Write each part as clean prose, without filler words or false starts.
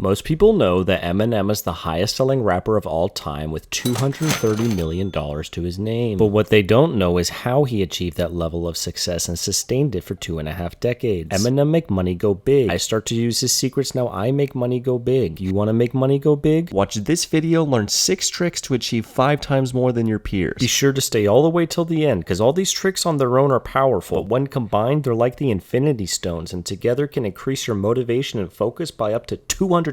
Most people know that Eminem is the highest selling rapper of all time with $230 million to his name. But what they don't know is how he achieved that level of success and sustained it for 2.5 decades. Eminem Make Money Go Big. I start to use his secrets, now I make money go big. You want to make money go big? Watch this video, learn 6 tricks to achieve 5 times more than your peers. Be sure to stay all the way till the end, because all these tricks on their own are powerful, but when combined, they're like the Infinity Stones, and together can increase your motivation and focus by up to 250%.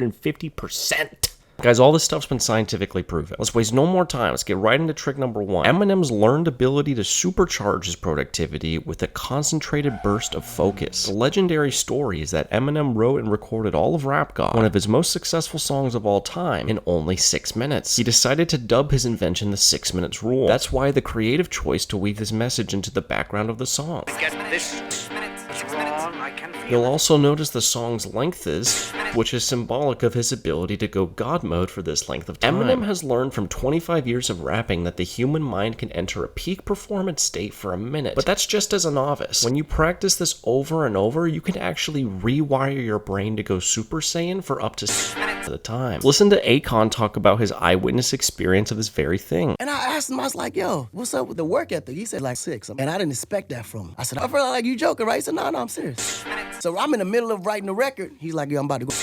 Guys, all this stuff's been scientifically proven. Let's waste no more time. Let's get right into trick number 1. Eminem's learned ability to supercharge his productivity with a concentrated burst of focus. The legendary story is that Eminem wrote and recorded all of Rap God, one of his most successful songs of all time, in only 6 minutes. He decided to dub his invention the 6 minutes rule. That's why the creative choice to weave his message into the background of the song. You'll also notice the song's length is, which is symbolic of his ability to go God mode for this length of time. Eminem has learned from 25 years of rapping that the human mind can enter a peak performance state for a minute, but that's just as a novice. When you practice this over and over, you can actually rewire your brain to go Super Saiyan for up to 6 minutes at a time. Listen to Akon talk about his eyewitness experience of this very thing. And I asked him, I was like, yo, what's up with the work ethic? He said like 6, and I didn't expect that from him. I said, I feel like you joking, right? He said, no, I'm serious. So I'm in the middle of writing the record. He's like, yo, I'm about to go.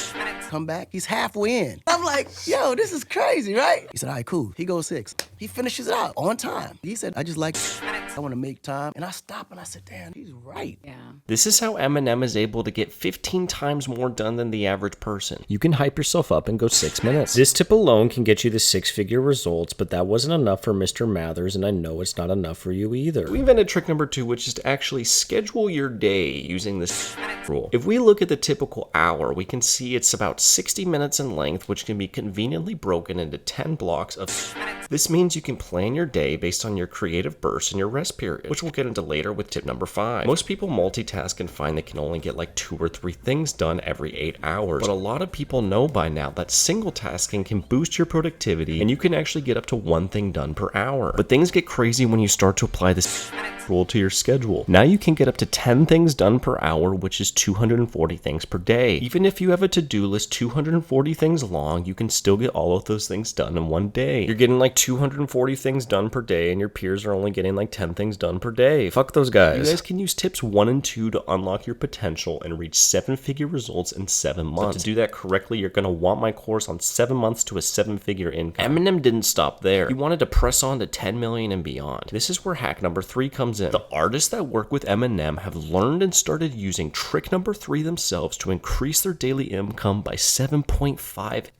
Come back. He's halfway in. I'm like, yo, this is crazy, right? He said, all right, cool. He goes 6. He finishes it out on time. He said, I just like, I want to make time. And I stopped and I said, damn, he's right. Yeah. This is how Eminem is able to get 15 times more done than the average person. You can hype yourself up and go 6 minutes. This tip alone can get you the 6-figure results, but that wasn't enough for Mr. Mathers, and I know it's not enough for you either. We invented trick number 2, which is to actually schedule your day using this rule. If we look at the typical hour, we can see it's about 60 minutes in length, which can be conveniently broken into 10 blocks of. This means you can plan your day based on your creative bursts and your rest period, which we'll get into later with tip number 5. Most people multitask and find they can only get like 2 or 3 things done every 8 hours, but a lot of people know by now that single tasking can boost your productivity and you can actually get up to 1 thing done per hour. But things get crazy when you start to apply this rule to your schedule. Now you can get up to 10 things done per hour, which is 240 things per day. Even if you have a to-do list 240 things long, you can still get all of those things done in 1 day. You're getting like 240 things done per day, and your peers are only getting like 10 things done per day. Fuck those guys. You guys can use tips 1 and 2 to unlock your potential and reach 7-figure results in 7 months. But to do that correctly, you're gonna want my course on 7 months to a 7-figure income. Eminem didn't stop there. He wanted to press on to 10 million and beyond. This is where hack number 3 comes in. The artists that work with Eminem have learned and started using trick number 3 themselves to increase their daily income by 7.5x.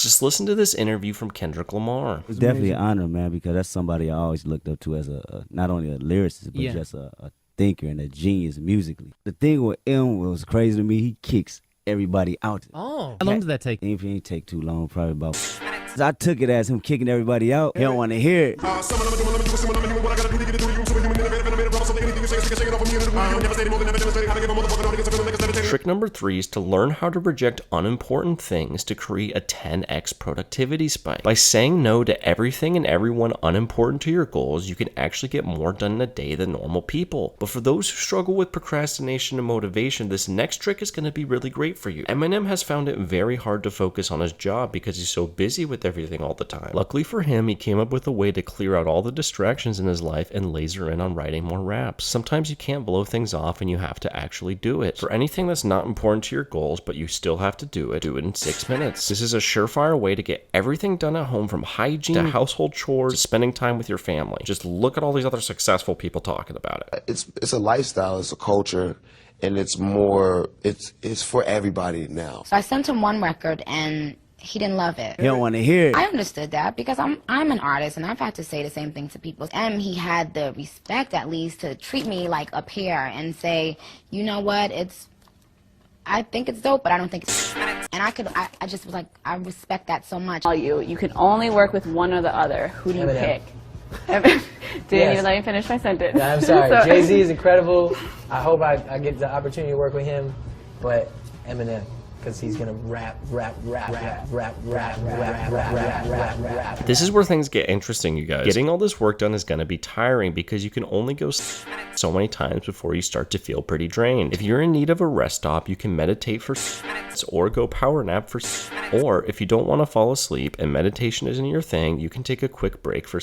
Just listen to this interview from Kendrick Lamar. It's definitely an honor, man, because that's somebody I always looked up to as a not only a lyricist, but just a thinker and a genius musically. The thing with M was crazy to me, he kicks everybody out. Oh, how long does that take? It ain't take too long, probably about. I took it as him kicking everybody out. He don't want to hear it. Trick number 3 is to learn how to reject unimportant things to create a 10x productivity spike. By saying no to everything and everyone unimportant to your goals, you can actually get more done in a day than normal people. But for those who struggle with procrastination and motivation, this next trick is going to be really great for you. Eminem has found it very hard to focus on his job because he's so busy with everything all the time. Luckily for him, he came up with a way to clear out all the distractions in his life and laser in on writing more raps. Sometimes you can't blow things off and you have to actually do it. For anything that's not important to your goals, but you still have to do it in 6 minutes. This is a surefire way to get everything done at home, from hygiene to household chores to spending time with your family. Just look at all these other successful people talking about it. It's a lifestyle, it's a culture, and it's for everybody now. So I sent him 1 record and he didn't love it. He don't want to hear it. I understood that because I'm an artist and I've had to say the same thing to people. And he had the respect at least to treat me like a peer and say, you know what, I think it's dope, but I don't think it's. And I just was like, I respect that so much. You can only work with one or the other. Who do you pick? Didn't even let me finish my sentence. Yeah, I'm sorry. So, Jay-Z is incredible. I hope I get the opportunity to work with him, but Eminem. because he's gonna rap. This is where things get interesting, you guys. Getting all this work done is gonna be tiring because you can only go so many times before you start to feel pretty drained. If you're in need of a rest stop, you can meditate for or go power nap for or if you don't want to fall asleep and meditation isn't your thing, you can take a quick break for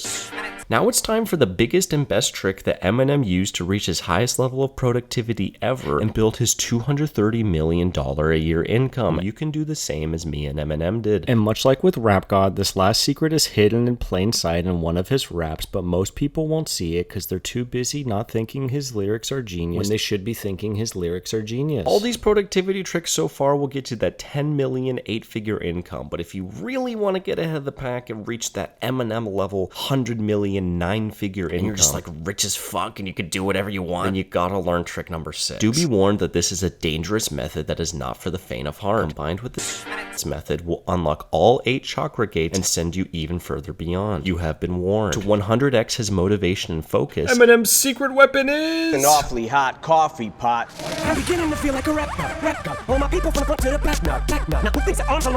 Now it's time for the biggest and best trick that Eminem used to reach his highest level of productivity ever and build his $230 million a year income. You can do the same as me and Eminem did. And much like with Rap God, this last secret is hidden in plain sight in one of his raps, but most people won't see it because they're too busy not thinking his lyrics are genius when they should be thinking his lyrics are genius. All these productivity tricks so far will get you that 10 million 8-figure income, but if you really want to get ahead of the pack and reach that Eminem level 100 million 9-figure income, and you're just like rich as fuck and you could do whatever you want, then you gotta learn trick number 6. Do be warned that this is a dangerous method that is not for the faint of heart. Combined with this method will unlock all 8 chakra gates and send you even further beyond. You have been warned. To 100x his motivation and focus, Eminem's secret weapon is an awfully hot coffee pot. I'm beginning to feel like a rap god. All my people from the front to the back now. Now, who thinks I'm so long?